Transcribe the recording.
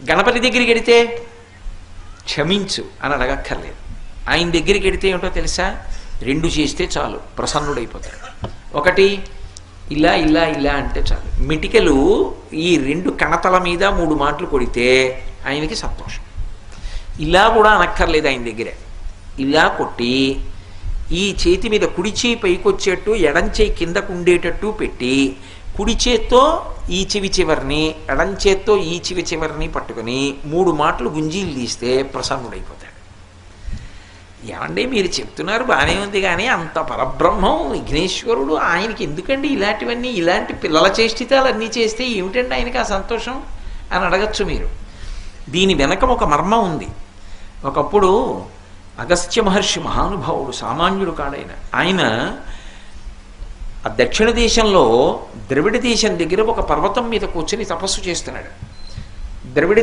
గణపతి దగ్గరికి వెడితే క్షమించు అని అడగక్కర్లేదు. ఆయన దగ్గరికి వెడితే ఏమిటో తెలుసా? 2 చేస్తే చాలు, ప్రసన్నుడైపోతాడు. ఒకటి ఇలా ఇలా ఇలా అంటే చాలు. మిటికలు ఈ 2 కణతల మీద 3 మాటలు కొడితే ఆయనకి సంతోషం. ఇలా కూడా అనక్కర్లేదు ఆయన దగ్గరే. ఇలా కొట్టి ఈ చేతి మీద కుడి చేయి పైకొచ్చేట్టు ఎడం చేయి కిందకు ఉండేటట్టు పెట్టి కుడి చేత్తో ఈ చెవి చివరిని ఎడం చేత్తో ఈ చెవి చివరిని పట్టుకుని 3 మాటలు గుంజీలు తీస్తే ప్రసన్నుడైపోతాడు. ఏమండి మీరు చెప్తున్నారు బాగానే ఉంది, కానీ అంత పరబ్రహ్మం విఘ్నేశ్వరుడు, ఆయనకి ఎందుకండి ఇలాంటివన్నీ, ఇలాంటి పిల్లల చేష్టితాలు అన్నీ చేస్తే ఏమిటండి ఆయనకి ఆ సంతోషం అని అడగచ్చు మీరు. దీని వెనక ఒక మర్మం ఉంది. ఒకప్పుడు అగస్త్య మహర్షి మహానుభావుడు, సామాన్యుడు కాడైన ఆయన ఆ దక్షిణ దేశంలో ద్రవిడ దేశం దగ్గర ఒక పర్వతం మీద కూర్చొని తపస్సు చేస్తున్నాడు. ద్రవిడ